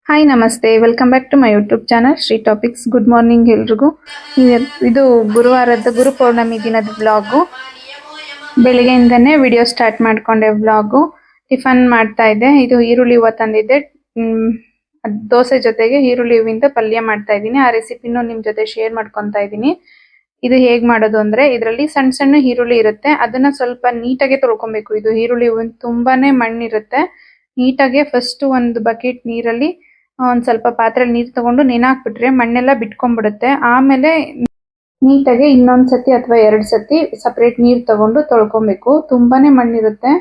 Hi ನಮಸ್ತೆ, welcome back to my YouTube channel Shri topics. Good morning ಎಲ್ರಿಗೂ. ಇದು ಗುರುವಾರದ ಗುರು ಪೌರ್ಣಮಿ ದಿನದ ವ್ಲಾಗು. ಬೆಳಿಗ್ಗೆಯಿಂದನೇ ವಿಡಿಯೋ ಸ್ಟಾರ್ಟ್ ಮಾಡ್ಕೊಂಡೆ ವ್ಲಾಗು. ಟಿಫನ್ ಮಾಡ್ತಾ ಇದ್ದೆ. ಇದು ಈರುಳ್ಳಿ ಹೂವು ತಂದಿದ್ದೆ. ದೋಸೆ ಜೊತೆಗೆ ಈರುಳ್ಳಿ ಹೂವಿಂದ ಪಲ್ಯ ಮಾಡ್ತಾ ಇದ್ದೀನಿ. ಆ ರೆಸಿಪಿನೂ ನಿಮ್ಮ ಜೊತೆ ಶೇರ್ ಮಾಡ್ಕೊತಾ ಇದ್ದೀನಿ. ಇದು ಹೇಗ್ ಮಾಡೋದು ಅಂದ್ರೆ, ಇದರಲ್ಲಿ ಸಣ್ಣ ಸಣ್ಣ ಈರುಳ್ಳಿ ಇರುತ್ತೆ. ಅದನ್ನ ಸ್ವಲ್ಪ ನೀಟಾಗಿ ತೊಳ್ಕೊಬೇಕು. ಇದು ಈರುಳ್ಳಿ ಹೂವಿನ ತುಂಬಾನೇ ಮಣ್ಣಿರುತ್ತೆ. ನೀಟಾಗಿ ಫಸ್ಟ್ ಒಂದು ಬಕೆಟ್ ನೀರಲ್ಲಿ ಒಂದ್ ಸ್ವಲ್ಪ ಪಾತ್ರೆಯಲ್ಲಿ ನೀರು ತಗೊಂಡು ನೆನಾಕ್ಬಿಟ್ರೆ ಮಣ್ಣೆಲ್ಲ ಬಿಟ್ಕೊಂಡ್ಬಿಡುತ್ತೆ. ಆಮೇಲೆ ನೀಟಾಗಿ ಇನ್ನೊಂದ್ಸತಿ ಅಥವಾ 2 ಸತಿ ಸಪರೇಟ್ ನೀರು ತಗೊಂಡು ತೊಳ್ಕೊಬೇಕು. ತುಂಬಾನೇ ಮಣ್ಣಿರುತ್ತೆ.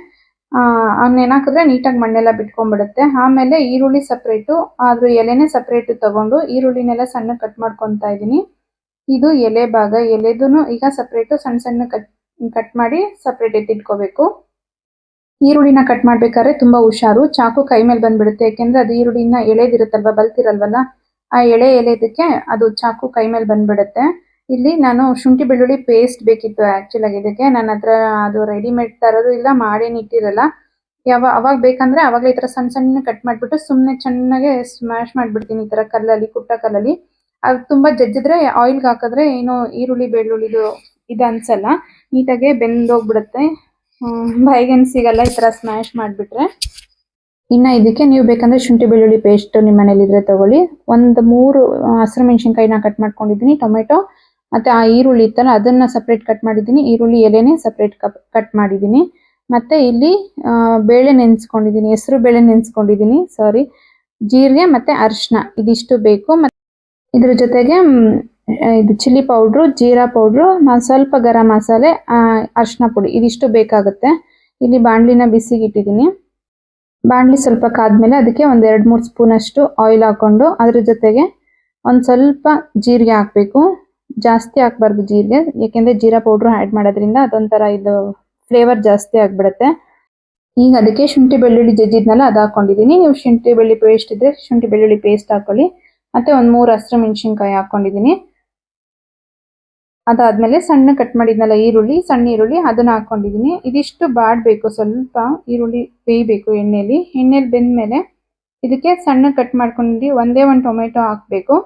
ನೆನಾಕಿದ್ರೆ ನೀಟಾಗಿ ಮಣ್ಣೆಲ್ಲ ಬಿಟ್ಕೊಂಡ್ಬಿಡುತ್ತೆ. ಆಮೇಲೆ ಈರುಳ್ಳಿ ಸಪರೇಟು, ಅದ್ರ ಎಲೆನೇ ಸಪರೇಟ್ ತಗೊಂಡು ಈರುಳ್ಳಿನೆಲ್ಲ ಸಣ್ಣ ಕಟ್ ಮಾಡ್ಕೊತಾ ಇದೀನಿ. ಇದು ಎಲೆ ಭಾಗ. ಎಲೆದೂನು ಈಗ ಸಪರೇಟ್ ಸಣ್ಣ ಸಣ್ಣ ಕಟ್ ಮಾಡಿ ಸಪರೇಟ್ ಎತ್ತಿಟ್ಕೋಬೇಕು. ಈರುಳ್ಳಿನ ಕಟ್ ಮಾಡ್ಬೇಕಾದ್ರೆ ತುಂಬಾ ಹುಷಾರು. ಚಾಕು ಕೈ ಮೇಲೆ ಬಂದ್ಬಿಡುತ್ತೆ. ಯಾಕೆಂದ್ರೆ ಅದು ಈರುಳ್ಳಿನ ಎಳೆದಿರುತ್ತಲ್ವಾ, ಬಲ್ತಿರಲ್ವಲ್ಲ, ಆ ಎಳೆದಕ್ಕೆ ಅದು ಚಾಕು ಕೈ ಮೇಲೆ ಬಂದ್ಬಿಡುತ್ತೆ. ಇಲ್ಲಿ ನಾನು ಶುಂಠಿ ಬೆಳ್ಳುಳ್ಳಿ ಪೇಸ್ಟ್ ಬೇಕಿತ್ತು ಆಕ್ಚುಲ್ ಆಗಿ. ಇದಕ್ಕೆ ನನ್ನ ಹತ್ರ ಅದು ರೆಡಿಮೇಡ್ ತರೋದು ಇಲ್ಲ, ಮಾಡೇನು ಇಟ್ಟಿರಲ್ಲ. ಅವಾಗ ಬೇಕಂದ್ರೆ ಅವಾಗಲೇ ಈ ತರ ಸಣ್ಣ ಸಣ್ಣ ಕಟ್ ಮಾಡ್ಬಿಟ್ಟು ಸುಮ್ನೆ ಚೆನ್ನಾಗಿ ಸ್ಮ್ಯಾಶ್ ಮಾಡ್ಬಿಡ್ತೀನಿ ಈ ತರ ಕಲ್ಲಲ್ಲಿ, ಕುಟ್ಟ ಕಲ್ಲಲ್ಲಿ. ಅದು ತುಂಬಾ ಜಜ್ಜಿದ್ರೆ ಆಯಿಲ್ಗೆ ಹಾಕಿದ್ರೆ ಏನೋ ಈರುಳ್ಳಿ ಬೆಳ್ಳುಳ್ಳಿದು ಇದು ಅನ್ಸಲ್ಲ, ನೀಟಾಗೆ ಬೆಂದೋಗ್ಬಿಡುತ್ತೆ. ಬಾಯಿಗೇನು ಸಿಗಲ್ಲ ಈ ತರ ಸ್ಮ್ಯಾಶ್ ಮಾಡ್ಬಿಟ್ರೆ. ಇನ್ನ ಇದಕ್ಕೆ ನೀವು ಬೇಕಂದ್ರೆ ಶುಂಠಿ ಬೆಳ್ಳುಳ್ಳಿ ಪೇಸ್ಟ್ ನಿಮ್ಮ ಮನೇಲಿ ಇದ್ರೆ ತಗೊಳ್ಳಿ. 3 ಹಸಿರು ಮೆಣಸಿನಕಾಯಿನ ಕಟ್ ಮಾಡ್ಕೊಂಡಿದ್ದೀನಿ, ಟೊಮೆಟೊ ಮತ್ತೆ ಆ ಈರುಳ್ಳಿ ಇತ್ತಲ್ಲ ಅದನ್ನ ಸಪರೇಟ್ ಕಟ್ ಮಾಡಿದ್ದೀನಿ. ಈರುಳ್ಳಿ ಎಲೆನೇ ಸಪರೇಟ್ ಕಟ್ ಮಾಡಿದ್ದೀನಿ. ಮತ್ತೆ ಇಲ್ಲಿ ಬೇಳೆ ನೆನೆಸ್ಕೊಂಡಿದ್ದೀನಿ, ಹೆಸರು ಬೇಳೆ ನೆನೆಸ್ಕೊಂಡಿದ್ದೀನಿ, ಸಾರಿ, ಜೀರಿಗೆ ಮತ್ತೆ ಅರಿಶಿನ ಇದಿಷ್ಟು ಬೇಕು. ಮತ್ತೆ ಇದ್ರ ಜೊತೆಗೆ ಇದು ಚಿಲ್ಲಿ ಪೌಡ್ರು, ಜೀರಾ ಪೌಡ್ರು, ಸ್ವಲ್ಪ ಗರಂ ಮಸಾಲೆ, ಅರಿಶಿನ ಪುಡಿ ಇದಿಷ್ಟು ಬೇಕಾಗುತ್ತೆ. ಇಲ್ಲಿ ಬಾಣಲಿನ ಬಿಸಿಗೆ ಇಟ್ಟಿದ್ದೀನಿ. ಬಾಣಲಿ ಸ್ವಲ್ಪ ಕಾದ್ಮೇಲೆ ಅದಕ್ಕೆ ಒಂದ್ 2-3 ಸ್ಪೂನ್ ಅಷ್ಟು ಆಯಿಲ್ ಹಾಕೊಂಡು ಅದ್ರ ಜೊತೆಗೆ ಒಂದ್ ಸ್ವಲ್ಪ ಜೀರಿಗೆ ಹಾಕ್ಬೇಕು. ಜಾಸ್ತಿ ಹಾಕ್ಬಾರ್ದು ಜೀರಿಗೆ, ಯಾಕೆಂದ್ರೆ ಜೀರಾ ಪೌಡ್ರು ಆ್ಯಡ್ ಮಾಡೋದ್ರಿಂದ ಅದೊಂಥರ ಇದು ಫ್ಲೇವರ್ ಜಾಸ್ತಿ ಆಗ್ಬಿಡುತ್ತೆ. ಈಗ ಅದಕ್ಕೆ ಶುಂಠಿ ಬೆಳ್ಳುಳ್ಳಿ ಜಜ್ಜಿದ್ನಲ್ಲ ಅದು ಹಾಕೊಂಡಿದ್ದೀನಿ. ನೀವು ಶುಂಠಿ ಬೆಳ್ಳುಳ್ಳಿ ಪೇಸ್ಟ್ ಇದ್ರೆ ಶುಂಠಿ ಬೆಳ್ಳುಳ್ಳಿ ಪೇಸ್ಟ್ ಹಾಕೊಳ್ಳಿ. ಮತ್ತೆ 3 ಹಸಿರು ಮೆಣಸಿನಕಾಯಿ ಹಾಕೊಂಡಿದ್ದೀನಿ. ಅದಾದ್ಮೇಲೆ ಸಣ್ಣ ಕಟ್ ಮಾಡಿದ್ನಲ್ಲ ಈರುಳ್ಳಿ, ಸಣ್ಣ ಈರುಳ್ಳಿ ಅದನ್ನ ಹಾಕೊಂಡಿದ್ದೀನಿ. ಇದಿಷ್ಟು ಬಾಡ್ಬೇಕು, ಸ್ವಲ್ಪ ಈರುಳ್ಳಿ ಬೇಯಬೇಕು ಎಣ್ಣೆಲಿ ಬೆಂದ್ಮೇಲೆ ಇದಕ್ಕೆ ಸಣ್ಣ ಕಟ್ ಮಾಡ್ಕೊಂಡು ಒಂದೇ ಒಂದು ಟೊಮೆಟೊ ಹಾಕ್ಬೇಕು.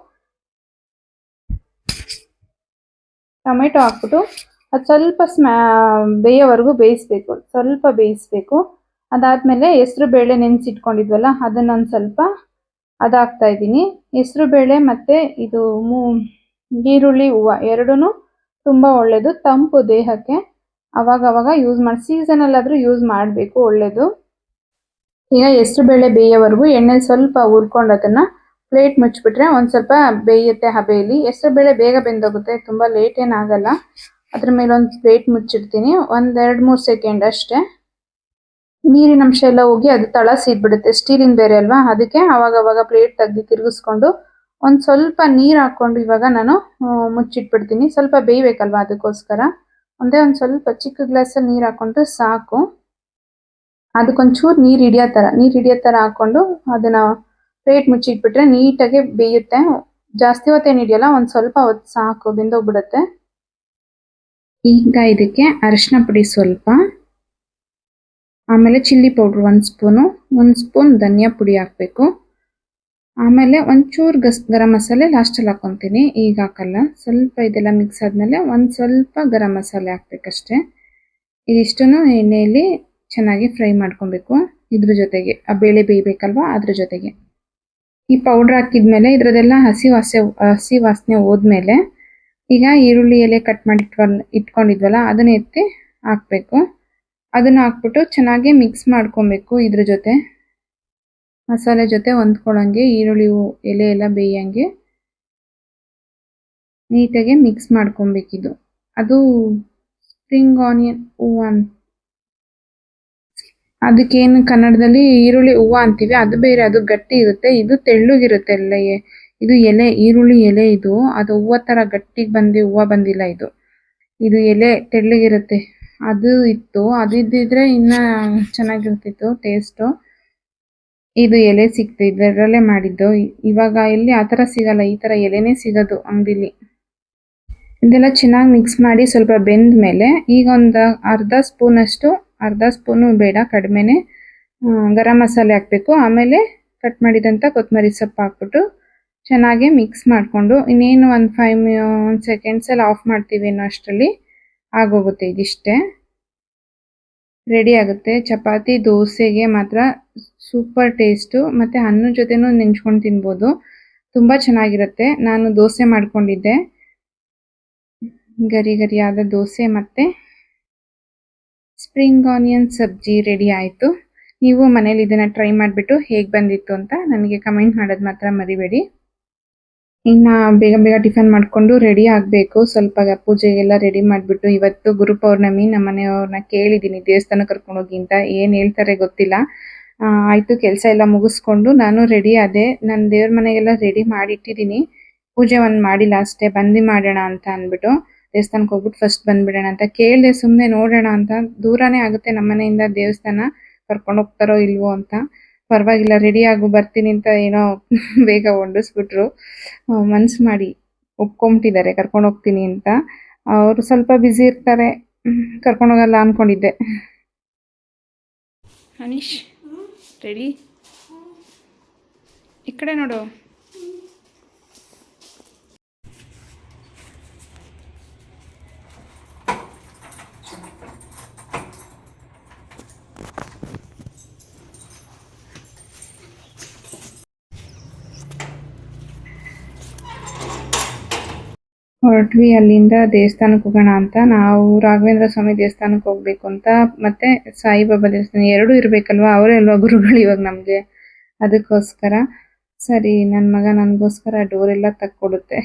ಟೊಮೆಟೊ ಹಾಕ್ಬಿಟ್ಟು ಅದು ಸ್ವಲ್ಪ ಬೇಯೋವರೆಗೂ ಬೇಯಿಸ್ಬೇಕು, ಸ್ವಲ್ಪ ಬೇಯಿಸ್ಬೇಕು. ಅದಾದ್ಮೇಲೆ ಹೆಸರು ಬೇಳೆ ನೆನೆಸಿಟ್ಕೊಂಡಿದ್ವಲ್ಲ ಅದನ್ನೊಂದು ಸ್ವಲ್ಪ ಅದಾಕ್ತಾ ಇದ್ದೀನಿ. ಹೆಸರು ಬೇಳೆ ಮತ್ತೆ ಇದು ಈರುಳ್ಳಿ ಹೂವು ಎರಡೂನು ತುಂಬಾ ಒಳ್ಳೇದು, ತಂಪು ದೇಹಕ್ಕೆ. ಅವಾಗ ಯೂಸ್ ಮಾಡಿ, ಸೀಸನಲ್ ಆದ್ರೂ ಯೂಸ್ ಮಾಡಬೇಕು, ಒಳ್ಳೇದು. ಈಗ ಹೆಸರು ಬೇಳೆ ಬೇಯೋವರೆಗೂ ಎಣ್ಣೆಲಿ ಸ್ವಲ್ಪ ಹುರ್ಕೊಂಡು ಅದನ್ನ ಪ್ಲೇಟ್ ಮುಚ್ಚಿಬಿಟ್ರೆ ಒಂದ್ ಸ್ವಲ್ಪ ಬೇಯುತ್ತೆ ಹಬೆಯಲ್ಲಿ. ಹೆಸರು ಬೇಳೆ ಬೇಗ ಬೆಂದೋಗುತ್ತೆ, ತುಂಬಾ ಲೇಟ್ ಏನಾಗಲ್ಲ. ಅದ್ರ ಮೇಲೆ ಒಂದು ಪ್ಲೇಟ್ ಮುಚ್ಚಿಡ್ತೀನಿ, 1-2-3 ಸೆಕೆಂಡ್ ಅಷ್ಟೇ. ನೀರಿನ ಅಂಶ ಎಲ್ಲ ಹೋಗಿ ಅದು ತಳ ಸೀದ್ಬಿಡುತ್ತೆ, ಸ್ಟೀಲಿನ ಬೇರೆ ಅಲ್ವಾ, ಅದಕ್ಕೆ ಅವಾಗ ಪ್ಲೇಟ್ ತೆಗ್ದು ತಿರುಗಿಸ್ಕೊಂಡು ಒಂದ್ ಸ್ವಲ್ಪ ನೀರ್ ಹಾಕೊಂಡು ಇವಾಗ ನಾನು ಮುಚ್ಚಿಟ್ಬಿಡ್ತೀನಿ. ಸ್ವಲ್ಪ ಬೇಯ್ಬೇಕಲ್ವಾ, ಅದಕ್ಕೋಸ್ಕರ ಒಂದ್ ಸ್ವಲ್ಪ ಚಿಕ್ಕ ಗ್ಲಾಸಲ್ಲಿ ನೀರ್ ಹಾಕೊಂಡ್ರೆ ಸಾಕು. ಅದಕ್ಕೊಂಚೂರು ನೀರ್ ಹಿಡಿಯೋ ತರ ಹಾಕೊಂಡು ಅದನ್ನ ಪ್ಲೇಟ್ ಮುಚ್ಚಿಟ್ಬಿಟ್ರೆ ನೀಟಾಗಿ ಬೇಯುತ್ತೆ. ಜಾಸ್ತಿ ಹೊತ್ತೇನು ಹಿಡಿಯಲ್ಲ, ಒಂದ್ ಸ್ವಲ್ಪ ಹೊತ್ತು ಸಾಕು, ಬೆಂದೋಗ್ಬಿಡುತ್ತೆ. ಈಗ ಇದಕ್ಕೆ ಅರಿಶಿನ ಪುಡಿ ಸ್ವಲ್ಪ, ಆಮೇಲೆ ಚಿಲ್ಲಿ ಪೌಡ್ರ್ 1 ಸ್ಪೂನ್ ಧನಿಯಾ ಪುಡಿ ಹಾಕ್ಬೇಕು. ಆಮೇಲೆ ಒಂಚೂರು ಗರಂ ಮಸಾಲೆ ಲಾಸ್ಟಲ್ಲಿ ಹಾಕೊಂತೀನಿ, ಈಗ ಹಾಕಲ್ಲ. ಸ್ವಲ್ಪ ಇದೆಲ್ಲ ಮಿಕ್ಸ್ ಆದ್ಮೇಲೆ ಒಂದ್ ಸ್ವಲ್ಪ ಗರಂ ಮಸಾಲೆ ಹಾಕ್ಬೇಕಷ್ಟೇ. ಇದಿಷ್ಟನ್ನು ಎಣ್ಣೆಯಲ್ಲಿ ಚೆನ್ನಾಗಿ ಫ್ರೈ ಮಾಡ್ಕೊಬೇಕು. ಇದ್ರ ಜೊತೆಗೆ ಆ ಬೇಳೆ ಬೇಯಬೇಕಲ್ವಾ, ಅದ್ರ ಜೊತೆಗೆ ಈ ಪೌಡರ್ ಹಾಕಿದ್ಮೇಲೆ ಇದ್ರದೆಲ್ಲ ಹಸಿ ವಾಸನೆ ಹೋದ್ಮೇಲೆ ಈಗ ಈರುಳ್ಳಿ ಎಲೆ ಕಟ್ ಮಾಡಿ ಇಟ್ಕೊಂಡಿದ್ವಲ್ಲ ಅದನ್ನ ಎತ್ತಿ ಹಾಕ್ಬೇಕು. ಅದನ್ನ ಹಾಕ್ಬಿಟ್ಟು ಚೆನ್ನಾಗಿ ಮಿಕ್ಸ್ ಮಾಡ್ಕೊಬೇಕು. ಇದ್ರ ಜೊತೆ ಮಸಾಲೆ ಜೊತೆ ಹೊಂದ್ಕೊಳ್ಳಂಗೆ, ಈರುಳ್ಳಿ ಎಲೆ ಎಲ್ಲ ಬೇಯಂಗೆ ನೀಟಾಗಿ ಮಿಕ್ಸ್ ಮಾಡ್ಕೊಬೇಕಿದು. ಅದು ಸ್ಪ್ರಿಂಗ್ ಆನಿಯನ್ ಹೂವು ಅದಕ್ಕೇನು ಕನ್ನಡದಲ್ಲಿ ಈರುಳ್ಳಿ ಹೂವು ಅಂತೀವಿ, ಅದು ಬೇರೆ, ಅದು ಗಟ್ಟಿ ಇರುತ್ತೆ, ಇದು ತೆಳ್ಳಗಿರುತ್ತೆ. ಇದು ಎಲೆ, ಈರುಳ್ಳಿ ಎಲೆ ಇದು, ಅದು ಹೂವು ತರ ಗಟ್ಟಿಗೆ ಹೂವು ಬಂದಿಲ್ಲ. ಇದು ಎಲೆ ತೆಳ್ಳಗಿರುತ್ತೆ. ಅದು ಇತ್ತು, ಅದಿದ್ದಿದ್ರೆ ಇನ್ನ ಚೆನ್ನಾಗಿರ್ತಿತ್ತು ಟೇಸ್ಟು. ಇದು ಎಲೆ ಸಿಕ್ತು, ಇದರಲ್ಲೇ ಮಾಡಿದ್ದು. ಇವಾಗ ಎಲ್ಲಿ ಆತರ ಸಿಗಲ್ಲ, ಈ ತರ ಎಲೆನೇ ಸಿಗೋದು ಅಂಗಡಿಲಿ. ಇದೆಲ್ಲ ಚೆನ್ನಾಗಿ ಮಿಕ್ಸ್ ಮಾಡಿ ಸ್ವಲ್ಪ ಬೆಂದ ಮೇಲೆ ಈಗ ಒಂದು ಅರ್ಧ ಸ್ಪೂನು ಬೇಡ, ಕಡಿಮೆನೆ ಗರಂ ಮಸಾಲೆ ಹಾಕ್ಬೇಕು. ಆಮೇಲೆ ಕಟ್ ಮಾಡಿದಂಥ ಕೊತ್ತಂಬರಿ ಸೊಪ್ಪು ಹಾಕ್ಬಿಟ್ಟು ಚೆನ್ನಾಗಿ ಮಿಕ್ಸ್ ಮಾಡಿಕೊಂಡು ಇನ್ನೇನು ಒಂದು 5 ಸೆಕೆಂಡ್ಸಲ್ಲಿ ಆಫ್ ಮಾಡ್ತೀವಿ ಅನ್ನೋ ಅಷ್ಟರಲ್ಲಿ ಆಗೋಗುತ್ತೆ. ಇದಿಷ್ಟೇ ರೆಡಿ ಆಗುತ್ತೆ. ಚಪಾತಿ ದೋಸೆಗೆ ಮಾತ್ರ ಸೂಪರ್ ಟೇಸ್ಟು, ಮತ್ತು ಅನ್ನದ ಜೊತೆನೂ ನೆಂಚ್ಕೊಂಡು ತಿನ್ಬೋದು, ತುಂಬ ಚೆನ್ನಾಗಿರುತ್ತೆ. ನಾನು ದೋಸೆ ಮಾಡ್ಕೊಂಡಿದ್ದೆ, ಗರಿ ಗರಿಯಾದ ದೋಸೆ ಮತ್ತು ಸ್ಪ್ರಿಂಗ್ ಆನಿಯನ್ ಸಬ್ಜಿ ರೆಡಿ ಆಯಿತು. ನೀವು ಮನೇಲಿ ಇದನ್ನು ಟ್ರೈ ಮಾಡಿಬಿಟ್ಟು ಹೇಗೆ ಬಂದಿತ್ತು ಅಂತ ನನಗೆ ಕಮೆಂಟ್ ಮಾಡೋದು ಮಾತ್ರ ಮರಿಬೇಡಿ. ಇನ್ನು ಬೇಗ ಬೇಗ ಟಿಫನ್ ಮಾಡಿಕೊಂಡು ರೆಡಿ ಆಗಬೇಕು. ಸ್ವಲ್ಪ ಪೂಜೆಗೆಲ್ಲ ರೆಡಿ ಮಾಡಿಬಿಟ್ಟು, ಇವತ್ತು ಗುರು ಪೌರ್ಣಮಿ, ನಮ್ಮ ಮನೆಯವ್ರನ್ನ ಕೇಳಿದ್ದೀನಿ ದೇವಸ್ಥಾನ ಕರ್ಕೊಂಡೋಗಿ ಅಂತ. ಏನು ಹೇಳ್ತಾರೆ ಗೊತ್ತಿಲ್ಲ. ಆಯಿತು, ಕೆಲಸ ಎಲ್ಲ ಮುಗಿಸ್ಕೊಂಡು ನಾನು ರೆಡಿ ಆದೆ. ನಾನು ದೇವ್ರ ಮನೆಗೆಲ್ಲ ರೆಡಿ ಮಾಡಿಟ್ಟಿದ್ದೀನಿ. ಪೂಜೆ ಒಂದು ಮಾಡಿಲ್ಲ ಅಷ್ಟೇ, ಬಂದು ಮಾಡೋಣ ಅಂತ ಅಂದ್ಬಿಟ್ಟು ದೇವಸ್ಥಾನಕ್ಕೆ ಹೋಗ್ಬಿಟ್ಟು ಫಸ್ಟ್ ಬಂದುಬಿಡೋಣ ಅಂತ ಕೇಳಿದೆ. ಸುಮ್ಮನೆ ನೋಡೋಣ ಅಂತ, ದೂರನೇ ಆಗುತ್ತೆ ನಮ್ಮ ಮನೆಯಿಂದ ದೇವಸ್ಥಾನ, ಕರ್ಕೊಂಡು ಹೋಗ್ತಾರೋ ಇಲ್ವೋ ಅಂತ. ಪರವಾಗಿಲ್ಲ, ರೆಡಿ ಆಗು ಬರ್ತೀನಿ ಅಂತ ಏನೋ ಬೇಗ ಹೊಂಡಿಸ್ಬಿಟ್ರು. ಮನ್ಸು ಮಾಡಿ ಒಪ್ಕೊಂಬಿಟ್ಟಿದ್ದಾರೆ ಕರ್ಕೊಂಡು ಹೋಗ್ತೀನಿ ಅಂತ. ಅವರು ಸ್ವಲ್ಪ ಬ್ಯುಸಿ ಇರ್ತಾರೆ, ಕರ್ಕೊಂಡೋಗಲ್ಲ ಅಂದ್ಕೊಂಡಿದ್ದೆ. ಅನೀಶ್ ರೆಡಿ, ಈ ಕಡೆ ನೋಡು. ಹೊರಟ್ವಿ ಅಲ್ಲಿಂದ ದೇವಸ್ಥಾನಕ್ಕೆ ಹೋಗೋಣ ಅಂತ. ನಾವು ರಾಘವೇಂದ್ರ ಸ್ವಾಮಿ ದೇವಸ್ಥಾನಕ್ಕೆ ಹೋಗ್ಬೇಕು ಅಂತ, ಮತ್ತೆ ಸಾಯಿಬಾಬಾ ದೇವಸ್ಥಾನ ಎರಡೂ ಇರಬೇಕಲ್ವ, ಅವರೇ ಅಲ್ವಾ ಗುರುಗಳು ಇವಾಗ ನಮಗೆ. ಅದಕ್ಕೋಸ್ಕರ ಸರಿ, ನನ್ನ ಮಗ ನನಗೋಸ್ಕರ ಡೋರೆಲ್ಲ ತಕ್ಕೊಡುತ್ತೆ.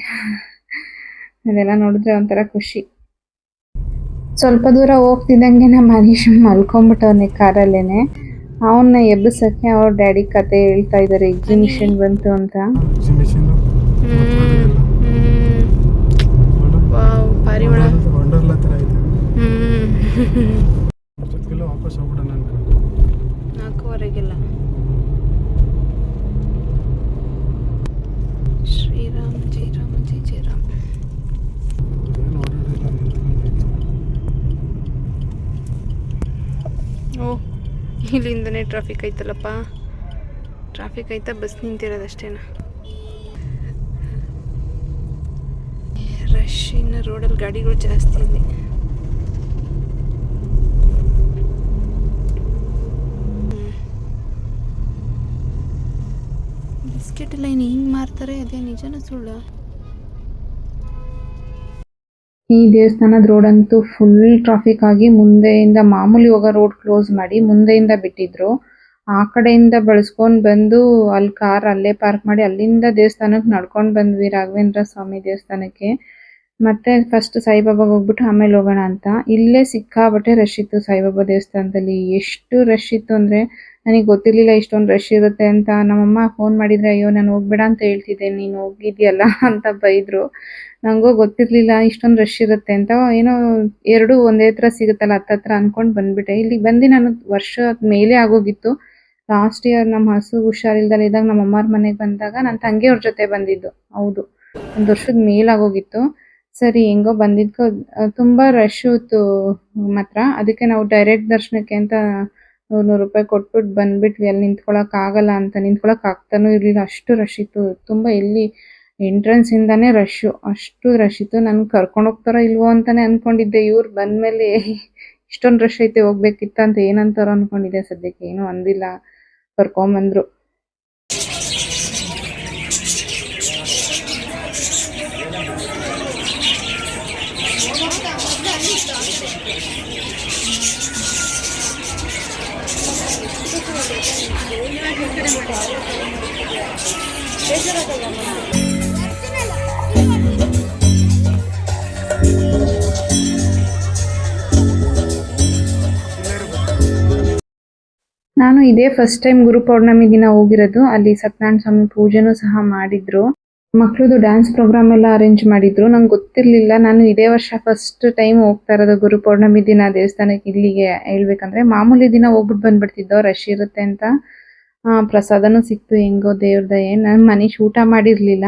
ಅದೆಲ್ಲ ನೋಡಿದ್ರೆ ಒಂಥರ ಖುಷಿ. ಸ್ವಲ್ಪ ದೂರ ಹೋಗ್ತಿದ್ದಂಗೆ ನಮ್ಮ ಮನೀಶ್ ಮಲ್ಕೊಂಡ್ಬಿಟ್ಟವನೇ ಕಾರಲ್ಲೇನೆ. ಅವನ್ನ ಎಬ್ಬಿಸಕ್ಕೆ ಅವ್ರ ಡ್ಯಾಡಿ ಕತೆ ಹೇಳ್ತಾ ಇದ್ದಾರೆ, ಎಕ್ಸಿಬಿಷನ್ ಬಂತು ಅಂತ. ವಾಪಸ್ ಹೋಗ್ಬಿಡೋಣ ಅನ್ಕೊಂಡು 4:15ಗೆಲ್ಲ. ಶ್ರೀರಾಮ್ ಜೈ ರಾಮ ಜೈ ಜೈ ರಾಮ. ಓ, ಇಲ್ಲಿಂದನೇ ಟ್ರಾಫಿಕ್ ಐತಲ್ಲಪ್ಪ. ಟ್ರಾಫಿಕ್ ಐತಾ, ಬಸ್ ನಿಂತಿರೋದಷ್ಟೇನಾ. ರಶ್, ಇನ್ನು ರೋಡಲ್ಲಿ ಗಾಡಿಗಳು ಜಾಸ್ತಿ ಇದೆ. ಬಿಸ್ಕೆಟ್ ಎಲ್ಲ ಏನು ಹಿಂಗೆ ಮಾರ್ತಾರೆ, ಅದೇ ನಿಜನ ಸುಳ್ಳು? ಈ ದೇವಸ್ಥಾನದ ರೋಡ್ ಅಂತೂ ಫುಲ್ ಟ್ರಾಫಿಕ್ ಆಗಿ, ಮುಂದೆಯಿಂದ ಮಾಮೂಲಿ ಹೋಗೋ ರೋಡ್ ಕ್ಲೋಸ್ ಮಾಡಿ ಮುಂದೆಯಿಂದ ಬಿಟ್ಟಿದ್ರು. ಆ ಕಡೆಯಿಂದ ಬಳಸ್ಕೊಂಡು ಬಂದು ಅಲ್ಲಿ ಕಾರ್ ಅಲ್ಲೇ ಪಾರ್ಕ್ ಮಾಡಿ ಅಲ್ಲಿಂದ ದೇವಸ್ಥಾನಕ್ಕೆ ನಡ್ಕೊಂಡು ಬಂದ್ವಿ, ರಾಘವೇಂದ್ರ ಸ್ವಾಮಿ ದೇವಸ್ಥಾನಕ್ಕೆ. ಮತ್ತೆ ಫಸ್ಟ್ ಸಾಯಿಬಾಬಾಗೆ ಹೋಗ್ಬಿಟ್ಟು ಆಮೇಲೆ ಹೋಗೋಣ ಅಂತ. ಇಲ್ಲೇ ಸಿಕ್ಕಾಬಟ್ಟೆ ರಶ್ ಇತ್ತು ಸಾಯಿಬಾಬಾ ದೇವಸ್ಥಾನದಲ್ಲಿ. ಎಷ್ಟು ರಶ್ ಇತ್ತು ಅಂದರೆ ನನಗೆ ಗೊತ್ತಿರಲಿಲ್ಲ ಇಷ್ಟೊಂದು ರಶ್ ಇರುತ್ತೆ ಅಂತ. ನಮ್ಮಮ್ಮ ಫೋನ್ ಮಾಡಿದರೆ, ಅಯ್ಯೋ ನಾನು ಹೋಗ್ಬೇಡ ಅಂತ ಹೇಳ್ತಿದ್ದೆ, ನೀನು ಹೋಗಿದ್ಯಲ್ಲ ಅಂತ ಬೈದರು. ನನಗೂ ಗೊತ್ತಿರಲಿಲ್ಲ ಇಷ್ಟೊಂದು ರಶ್ ಇರುತ್ತೆ ಅಂತ. ಏನೋ ಎರಡು ಒಂದೇ ಥರ ಸಿಗುತ್ತಲ್ಲ ಹತ್ತತ್ರ ಅಂದ್ಕೊಂಡು ಬಂದುಬಿಟ್ಟೆ. ಇಲ್ಲಿಗೆ ಬಂದು ನಾನು ವರ್ಷದ ಮೇಲೆ ಆಗೋಗಿತ್ತು. ಲಾಸ್ಟ್ ಇಯರ್ ನಮ್ಮ ಹಸು ಹುಷಾರಿಲ್ದಲ್ಲಿದ್ದಾಗ ನಮ್ಮ ಅಮ್ಮವ್ರ ಮನೆಗೆ ಬಂದಾಗ ನನ್ನ ತಂಗಿಯವ್ರ ಜೊತೆ ಬಂದಿದ್ದು. ಹೌದು, 1 ವರ್ಷದ ಮೇಲಾಗೋಗಿತ್ತು. ಸರಿ, ಹೆಂಗೋ ಬಂದಿದ್ದಕ್ಕೋ ತುಂಬ ರಶ್ಶು ಇತ್ತು ಮಾತ್ರ. ಅದಕ್ಕೆ ನಾವು ಡೈರೆಕ್ಟ್ ದರ್ಶನಕ್ಕೆ ಅಂತ 100 ರೂಪಾಯಿ ಕೊಟ್ಬಿಟ್ಟು ಬಂದ್ಬಿಟ್ವಿ. ಅಲ್ಲಿ ನಿಂತ್ಕೊಳ್ಳೋಕ್ಕಾಗಲ್ಲ ಅಂತ, ನಿಂತ್ಕೊಳ್ಳೋಕ್ಕಾಗ್ತಾನೂ ಇರಲಿಲ್ಲ, ಅಷ್ಟು ರಶ್ ಇತ್ತು ತುಂಬ. ಎಲ್ಲಿ ಎಂಟ್ರೆನ್ಸಿಂದನೇ ರಶ್ಶು, ಅಷ್ಟು ರಶ್ ಇತ್ತು. ನನಗೆ ಕರ್ಕೊಂಡು ಹೋಗ್ತಾರೋ ಇಲ್ವೋ ಅಂತಲೇ ಅಂದ್ಕೊಂಡಿದ್ದೆ. ಇವ್ರು ಬಂದಮೇಲೆ ಇಷ್ಟೊಂದು ರಶ್ ಐತೆ ಹೋಗ್ಬೇಕಿತ್ತ ಅಂತ ಏನಂತಾರೋ ಅಂದ್ಕೊಂಡಿದ್ದೆ. ಸದ್ಯಕ್ಕೆ ಏನೂ ಅಂದಿಲ್ಲ, ಕರ್ಕೊಂಬಂದರು. ನಾನು ಇದೇ ಫಸ್ಟ್ ಟೈಮ್ ಗುರು ಪೌರ್ಣಮಿ ದಿನ ಹೋಗಿರೋದು. ಅಲ್ಲಿ ಸತ್ಯನಾರಾಯಣ ಸ್ವಾಮಿ ಪೂಜೆನೂ ಸಹ ಮಾಡಿದ್ರು. ಮಕ್ಳದು ಡ್ಯಾನ್ಸ್ ಪ್ರೋಗ್ರಾಮ್ ಎಲ್ಲ ಅರೇಂಜ್ ಮಾಡಿದ್ರು. ನಂಗೆ ಗೊತ್ತಿರಲಿಲ್ಲ. ನಾನು ಇದೇ ವರ್ಷ ಫಸ್ಟ್ ಟೈಮ್ ಹೋಗ್ತಾ ಇರೋದು ಗುರು ಪೌರ್ಣಮಿ ದಿನ ದೇವಸ್ಥಾನಕ್ಕೆ. ಇಲ್ಲಿಗೆ ಹೇಳ್ಬೇಕಂದ್ರೆ ಮಾಮೂಲಿ ದಿನ ಹೋಗ್ಬಿಟ್ಟು ಬಂದ್ಬಿಡ್ತಿದ್ದೋ, ರಶ್ ಇರುತ್ತೆ ಅಂತ. ಪ್ರಸಾದನೂ ಸಿಕ್ತು, ಹೆಂಗೋ ದೇವ್ರ ದಯೆ. ನಾನು ಮನೀಶ್ ಊಟ ಮಾಡಿರಲಿಲ್ಲ,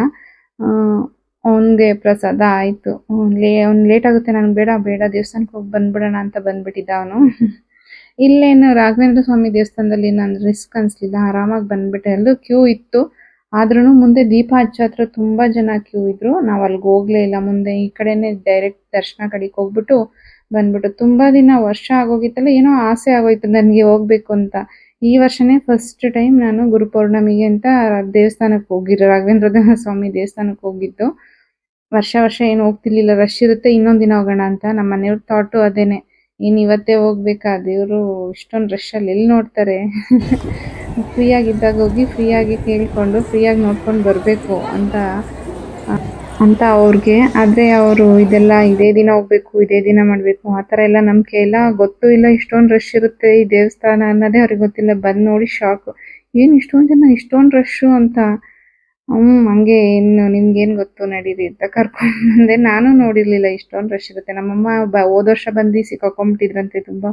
ಅವನಿಗೆ ಪ್ರಸಾದ ಆಯಿತು. ಅವ್ನು ಲೇಟ್ ಆಗುತ್ತೆ, ನನಗೆ ಬೇಡ ದೇವಸ್ಥಾನಕ್ಕೆ ಹೋಗಿ ಬಂದ್ಬಿಡೋಣ ಅಂತ ಬಂದ್ಬಿಟ್ಟಿದ್ದ ಅವನು. ಇಲ್ಲೇನು ರಾಘವೇಂದ್ರ ಸ್ವಾಮಿ ದೇವಸ್ಥಾನದಲ್ಲಿ ನಾನು ರಿಸ್ಕ್ ಅನ್ಸ್ಲಿಲ್ಲ, ಆರಾಮಾಗಿ ಬಂದ್ಬಿಟ್ಟೆ. ಎಲ್ಲೂ ಕ್ಯೂ ಇತ್ತು, ಆದ್ರೂ ಮುಂದೆ ದೀಪ ಹಚ್ಚೋ ಹತ್ರ ತುಂಬಾ ಜನ ಕ್ಯೂ ಇದ್ರು. ನಾವು ಅಲ್ಲಿಗೆ ಹೋಗ್ಲೇ ಇಲ್ಲ, ಮುಂದೆ ಈ ಕಡೆನೆ ಡೈರೆಕ್ಟ್ ದರ್ಶನ ಕಡೆಗೆ ಹೋಗ್ಬಿಟ್ಟು ಬಂದ್ಬಿಟ್ಟು. ತುಂಬಾ ದಿನ ವರ್ಷ ಆಗೋಗಿತ್ತಲ್ಲ, ಏನೋ ಆಸೆ ಆಗೋಯ್ತು ನನಗೆ ಹೋಗ್ಬೇಕು ಅಂತ. ಈ ವರ್ಷನೇ ಫಸ್ಟ್ ಟೈಮ್ ನಾನು ಗುರುಪೌರ್ಣಮಿಗೆ ಅಂತ ದೇವಸ್ಥಾನಕ್ಕೆ ಹೋಗಿರೋ, ರಾಘವೇಂದ್ರ ಸ್ವಾಮಿ ದೇವಸ್ಥಾನಕ್ಕೆ ಹೋಗಿದ್ದು. ವರ್ಷ ಏನು ಹೋಗ್ತಿರ್ಲಿಲ್ಲ, ರಶ್ ಇರುತ್ತೆ ಇನ್ನೊಂದ್ ದಿನ ಹೋಗೋಣ ಅಂತ. ನಮ್ಮ ಮನೆಯವ್ರ ಥಾಟು ಅದೇನೆ, ಇವತ್ತೇ ಹೋಗ್ಬೇಕಾ, ದೇವ್ರು ಇಷ್ಟೊಂದು ರಶ್ ಅಲ್ಲಿ ಎಲ್ಲಿ ನೋಡ್ತಾರೆ. ಫ್ರೀ ಆಗಿದ್ದಾಗ ಹೋಗಿ ಫ್ರೀಯಾಗಿ ಕೇಳ್ಕೊಂಡು ಫ್ರೀಯಾಗಿ ನೋಡ್ಕೊಂಡು ಬರಬೇಕು ಅಂತ ಅವ್ರಿಗೆ. ಆದ್ರೆ ಅವರು ಇದೆಲ್ಲ ಇದೇ ದಿನ ಹೋಗ್ಬೇಕು, ಇದೇ ದಿನ ಮಾಡ್ಬೇಕು ಆ ಥರ ಎಲ್ಲ ನಂಬಿಕೆ ಇಲ್ಲ, ಗೊತ್ತೂ ಇಲ್ಲ ಇಷ್ಟೊಂದು ರಶ್ ಇರುತ್ತೆ ಈ ದೇವಸ್ಥಾನ ಅನ್ನೋದೇ ಅವ್ರಿಗೆ ಗೊತ್ತಿಲ್ಲ. ಬಂದು ನೋಡಿ ಶಾಕ್, ಏನು ಇಷ್ಟೊಂದು ಜನ, ಇಷ್ಟೊಂದು ರಶ್ಶು ಅಂತ. ಹಂಗೆ ಇನ್ನು ನಿಮ್ಗೇನು ಗೊತ್ತು ನಡೀರಿ ಅಂತ ಕರ್ಕೊಂಡು ಬಂದೆ. ನಾನು ನೋಡಿರ್ಲಿಲ್ಲ ಇಷ್ಟೊಂದು ರಶ್ ಇರುತ್ತೆ. ನಮ್ಮಮ್ಮ ಹೋದ ವರ್ಷ ಬಂದು ಸಿಕ್ಕಾಕೊಂಡ್ಬಿಟ್ಟಿದ್ರಂತೆ, ತುಂಬಾ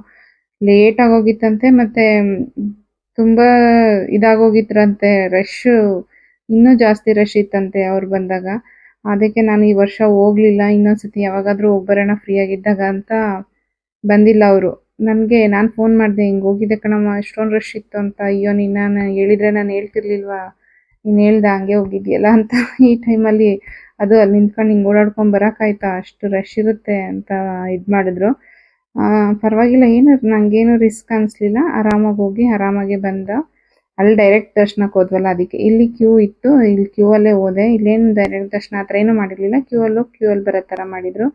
ಲೇಟ್ ಆಗೋಗಿತ್ತಂತೆ, ಮತ್ತೆ ತುಂಬಾ ಇದಾಗೋಗಿದ್ರಂತೆ, ರಶ್ ಇನ್ನೂ ಜಾಸ್ತಿ ರಶ್ ಇತ್ತಂತೆ ಅವ್ರು ಬಂದಾಗ. ಅದಕ್ಕೆ ನಾನು ಈ ವರ್ಷ ಹೋಗ್ಲಿಲ್ಲ. ಇನ್ನೊಂದ್ಸತಿ ಯಾವಾಗಾದ್ರೂ ಹೋಗ್ಬರೋಣ ಫ್ರೀ ಆಗಿದ್ದಾಗ ಅಂತ ಬಂದಿಲ್ಲ ಅವರು. ನಾನು ಫೋನ್ ಮಾಡಿದೆ, ಹಿಂಗೆ ಹೋಗಿದ್ದೆ ಕಣಮ್ಮ, ಇಷ್ಟೊಂದು ರಶ್ ಇತ್ತು ಅಂತ. ಅಯ್ಯೋ ನಾನು ಹೇಳಿದ್ರೆ ನಾನು ಹೇಳ್ತಿರ್ಲಿಲ್ವಾ, ನೀನು ಹೇಳ್ದ ಹಂಗೆ ಹೋಗಿದ್ಯಲ್ಲ ಅಂತ. ಈ ಟೈಮಲ್ಲಿ ಅದು ಅಲ್ಲಿ ನಿಂತ್ಕೊಂಡು ಹಿಂಗೆ ಓಡಾಡ್ಕೊಂಡು ಬರೋಕ್ಕಾಯ್ತಾ, ಅಷ್ಟು ರಶ್ ಇರುತ್ತೆ ಅಂತ ಇದು ಮಾಡಿದ್ರು. ಪರವಾಗಿಲ್ಲ, ನಂಗೇನು ರಿಸ್ಕ್ ಅನಿಸ್ಲಿಲ್ಲ, ಆರಾಮಾಗಿ ಹೋಗಿ ಆರಾಮಾಗೆ ಬಂದ. ಅಲ್ಲಿ ಡೈರೆಕ್ಟ್ ದರ್ಶನಕ್ಕೆ ಹೋದ್ವಲ್ಲ, ಅದಕ್ಕೆ ಇಲ್ಲಿ ಕ್ಯೂ ಇತ್ತು, ಇಲ್ಲಿ ಕ್ಯೂ ಅಲ್ಲೇ ಹೋದೆ. ಇಲ್ಲೇನು ಡೈರೆಕ್ಟ್ ದರ್ಶನ ಆ ಥರ ಏನೂ ಮಾಡಿರಲಿಲ್ಲ, ಕ್ಯೂ ಅಲ್ಲಿ ಬರೋ ಥರ ಮಾಡಿದ್ರು.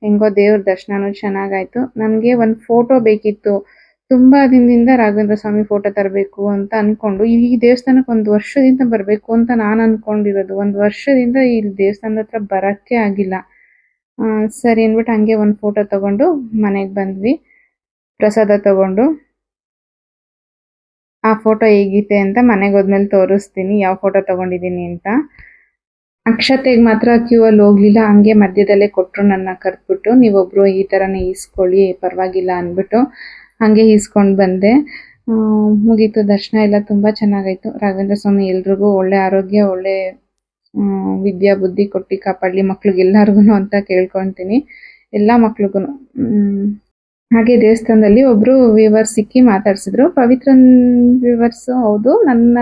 ಹೆಂಗೋ ದೇವ್ರ ದರ್ಶನನೂ ಚೆನ್ನಾಗಾಯ್ತು. ನನಗೆ ಒಂದು ಫೋಟೋ ಬೇಕಿತ್ತು, ತುಂಬಾ ದಿನದಿಂದ ರಾಘವೇಂದ್ರ ಸ್ವಾಮಿ ಫೋಟೋ ತರಬೇಕು ಅಂತ ಅನ್ಕೊಂಡು. ಈ ದೇವಸ್ಥಾನಕ್ಕೆ 1 ವರ್ಷದಿಂದ ಬರಬೇಕು ಅಂತ ನಾನು ಅನ್ಕೊಂಡಿರೋದು. 1 ವರ್ಷದಿಂದ ಈ ದೇವಸ್ಥಾನದ ಹತ್ರ ಬರೋಕ್ಕೆ ಆಗಿಲ್ಲ. ಸರಿ ಅಂದ್ಬಿಟ್ಟು ಹಂಗೆ ಒಂದು ಫೋಟೋ ತಗೊಂಡು ಮನೆಗೆ ಬಂದ್ವಿ, ಪ್ರಸಾದ ತಗೊಂಡು. ಆ ಫೋಟೋ ಹೇಗಿದೆ ಅಂತ ಮನೆಗೆ ಹೋದ್ಮೇಲೆ ತೋರಿಸ್ತೀನಿ, ಯಾವ ಫೋಟೋ ತಗೊಂಡಿದ್ದೀನಿ ಅಂತ. ಅಕ್ಷತೆಗೆ ಮಾತ್ರ ಕ್ಯೂ ಅಲ್ಲಿ ಹೋಗ್ಲಿಲ್ಲ, ಹಂಗೆ ಮಧ್ಯದಲ್ಲೇ ಕೊಟ್ಟರು ನನ್ನ ಕರೆದ್ಬಿಟ್ಟು, ನೀವೊಬ್ರು ಈ ಥರನೇ ಈಸ್ಕೊಳ್ಳಿ ಪರವಾಗಿಲ್ಲ ಅಂದ್ಬಿಟ್ಟು ಹಂಗೆ ಈಸ್ಕೊಂಡು ಬಂದೆ. ಮುಗೀತು ದರ್ಶನ ಎಲ್ಲ ತುಂಬ ಚೆನ್ನಾಗಾಯ್ತು. ರಾಘವೇಂದ್ರ ಸ್ವಾಮಿ ಎಲ್ರಿಗೂ ಒಳ್ಳೆ ಆರೋಗ್ಯ, ಒಳ್ಳೆ ವಿದ್ಯಾ ಬುದ್ಧಿ ಕೊಟ್ಟು ಕಾಪಾಡಲಿ ಮಕ್ಳಿಗೆಲ್ಲರಿಗೂ ಅಂತ ಕೇಳ್ಕೊತೀನಿ, ಎಲ್ಲ ಮಕ್ಳಿಗೂ. ಹಾಗೆ ದೇವಸ್ಥಾನದಲ್ಲಿ ಒಬ್ರು ವ್ಯೂವರ್ಸ್ ಸಿಕ್ಕಿ ಮಾತಾಡ್ಸಿದ್ರು. ಪವಿತ್ರನ್ ವ್ಯೂವರ್ಸ್, ಹೌದು, ನನ್ನ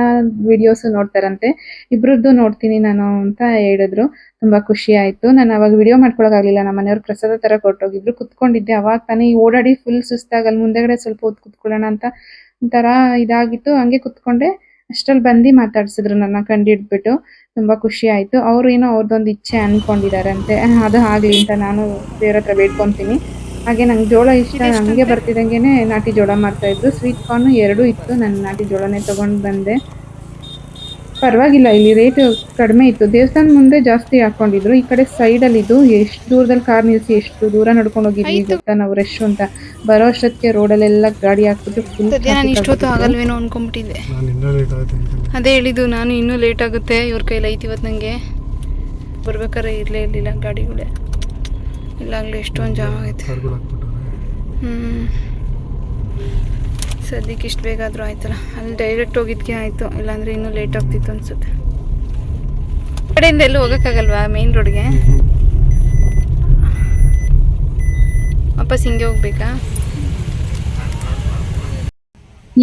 ವಿಡಿಯೋಸ್ ನೋಡ್ತಾರಂತೆ, ಇಬ್ರದ್ದು ನೋಡ್ತೀನಿ ನಾನು ಅಂತ ಹೇಳಿದ್ರು. ತುಂಬಾ ಖುಷಿ ಆಯ್ತು. ನಾನು ಅವಾಗ ವಿಡಿಯೋ ಮಾಡ್ಕೊಳಕ್ಕಾಗಲಿಲ್ಲ, ನಮ್ಮ ಮನೆಯವ್ರು ಪ್ರಸಾದ ತರ ಕೊಟ್ಟೋಗಿದ್ರು, ಕುತ್ಕೊಂಡಿದ್ದೆ. ಅವಾಗ ತಾನೇ ಓಡಾಡಿ ಫುಲ್ ಸುಸ್ತಾಗಲ್, ಮುಂದೆಗಡೆ ಸ್ವಲ್ಪ ಹೊತ್ತು ಕುತ್ಕೊಳ್ಳೋಣ ಅಂತ ಒಂಥರ ಇದಾಗಿತ್ತು, ಹಂಗೆ ಕುತ್ಕೊಂಡೆ. ಅಷ್ಟ್ರಲ್ಲಿ ಬಂದು ಮಾತಾಡ್ಸಿದ್ರು ನನ್ನ ಕಂಡಿಡ್ಬಿಟ್ಟು. ತುಂಬಾ ಖುಷಿ ಆಯ್ತು. ಅವ್ರು ಏನೋ ಅವ್ರದ್ದೊಂದು ಇಚ್ಛೆ ಅನ್ಕೊಂಡಿದಾರಂತೆ, ಅದು ಆಗ್ಲಿ ಅಂತ ನಾನು ದೇವ್ರ ಹತ್ರ ಬೇಡ್ಕೊಂತೀನಿ. ಹಾಗೆ ನಂಗೆ ಜೋಳ ಇಷ್ಟ, ಹಂಗೆ ಬರ್ತಿದ್ದಂಗೆನೆ ನಾಟಿ ಜೋಳ ಮಾಡ್ತಾ ಇದ್ರು. ಸ್ವೀಟ್ ಕಾರ್ನ್ 2 ಇತ್ತು, ನಾನು ನಾಟಿ ಜೋಳನೇ ತಗೊಂಡು ಬಂದೆ. ಪರವಾಗಿಲ್ಲ, ಇಲ್ಲಿ ರೇಟ್ ಕಡಿಮೆ ಇತ್ತು. ದೇವಸ್ಥಾನ ಮುಂದೆ ಜಾಸ್ತಿ ಹಾಕೊಂಡಿದ್ರು, ಈ ಕಡೆ ಸೈಡಲ್ಲಿ ಇದು ಎಷ್ಟು ದೂರದಲ್ಲಿ ಕಾರ್ ನಿಲ್ಸಿ ಎಷ್ಟು ದೂರ ನಡ್ಕೊಂಡು ಹೋಗಿದ್ವಿ ಗೊತ್ತಾ ನಾವು, ರಶ್ ಅಂತ. ಬರೋ ಅಷ್ಟೊತ್ತಿಗೆ ರೋಡಲ್ಲೆಲ್ಲ ಗಾಡಿ ಹಾಕ್ಬಿಟ್ಟು ಫುಲ್. ನಾನು ಇಷ್ಟೊತ್ತು ಆಗಲ್ವೇನೋ ಅನ್ಕೊಂಡ್ಬಿಟ್ಟಿದ್ದೆ. ಅದೇ ಹೇಳಿದ್ದು ನಾನು, ಇನ್ನೂ ಲೇಟ್ ಆಗುತ್ತೆ, ಇವ್ರ ಕೈಲಿ ಐತಿ ಇವತ್ತು. ನನಗೆ ಬರ್ಬೇಕಾದ್ರೆ ಇರಲೇ ಇರಲಿಲ್ಲ ಗಾಡಿಗಳೇ, ಇಲ್ಲಾಗಲೇ ಎಷ್ಟೊಂದು ಜಾಮ್ ಆಗೈತೆ. ಸದ್ಯಕ್ಕೆ ಇಷ್ಟು ಬೇಗ ಆದರೂ ಆಯ್ತಲ್ಲ, ಅಲ್ಲಿ ಡೈರೆಕ್ಟ್ ಹೋಗಿದ್ದಕ್ಕೆ ಆಯಿತು, ಇಲ್ಲಾಂದರೆ ಇನ್ನೂ ಲೇಟ್ ಆಗ್ತಿತ್ತು ಅನ್ಸುತ್ತೆ. ಕಡೆಯಿಂದ ಎಲ್ಲೂ ಹೋಗೋಕ್ಕಾಗಲ್ವಾ ಮೇನ್ ರೋಡ್ಗೆ, ವಾಪಸ್ ಹಿಂಗೆ ಹೋಗ್ಬೇಕಾ?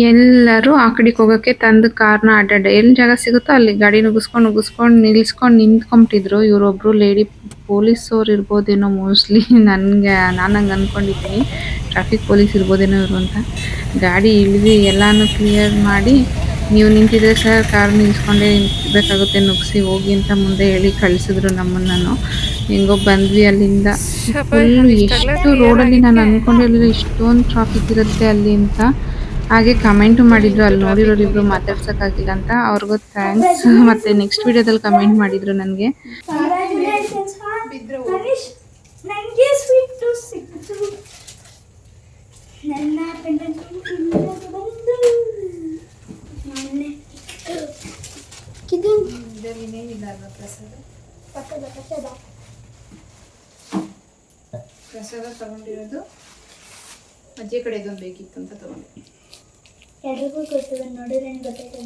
ಎಲ್ಲರೂ ಆ ಕಡೆಗೆ ಹೋಗೋಕ್ಕೆ ತಂದು ಕಾರ್ನ ಅಡ್ಡಾಡ ಎಲ್ಲಿ ಜಾಗ ಸಿಗುತ್ತೋ ಅಲ್ಲಿ ಗಾಡಿ ನುಗ್ಗಿಸ್ಕೊಂಡು ನಿಂತ್ಕೊಂಬಿಟ್ಟಿದ್ರು. ಇವರೊಬ್ರು ಲೇಡಿ ಪೊಲೀಸವ್ರು ಇರ್ಬೋದೇನೋ ಮೋಸ್ಟ್ಲಿ, ನಾನು ಹಂಗೆ ಅಂದ್ಕೊಂಡಿದ್ದೀನಿ, ಟ್ರಾಫಿಕ್ ಪೊಲೀಸ್ ಇರ್ಬೋದೇನೋ ಇವರು ಅಂತ. ಗಾಡಿ ಇಳಿದು ಎಲ್ಲಾನು ಕ್ಲಿಯರ್ ಮಾಡಿ, ನೀವು ನಿಂತಿದ್ರೆ ಸರ್ ಕಾರ್ ನಿಲ್ಸ್ಕೊಂಡೇ ನಿಂತ್ಬೇಕಾಗುತ್ತೆ, ನುಗ್ಗಿಸಿ ಹೋಗಿ ಅಂತ ಮುಂದೆ ಹೇಳಿ ಕಳಿಸಿದ್ರು ನಮ್ಮನ್ನು. ಹೆಂಗೋ ಬಂದ್ವಿ ಅಲ್ಲಿಂದ. ಫುಲ್ ಎಷ್ಟು ರೋಡಲ್ಲಿ ನಾನು ಅಂದ್ಕೊಂಡಿರಲಿಲ್ಲ ಇಷ್ಟೊಂದು ಟ್ರಾಫಿಕ್ ಇರುತ್ತೆ ಅಲ್ಲಿ ಅಂತ. ಹಾಗೆ ಕಮೆಂಟು ಮಾಡಿದ್ರು, ಅಲ್ಲಿ ನೋಡಿರೋರು ಇಬ್ರು ಮಾತಾಡ್ಸೋಕ್ಕಾಗಿಲ್ಲ ಅಂತ, ಅವ್ರಿಗೂ ಥ್ಯಾಂಕ್ಸ್. ಮತ್ತೆ ನೆಕ್ಸ್ಟ್ ವಿಡಿಯೋದಲ್ಲಿ ಕಮೆಂಟ್ ಮಾಡಿದ್ರು ನನಗೆ. ಪ್ರಸಾದ ತಗೊಂಡಿರೋದು ಅಜ್ಜಿ ಕಡೆ ಇದೊಂದು ಬೇಕಿತ್ತು ಅಂತ ತಗೊಂಡೆ. ಎಲ್ರಿಗೂ ಗೊತ್ತಿದೆ, ನೋಡಿದ್ರೆ ಗೊತ್ತೈತೆ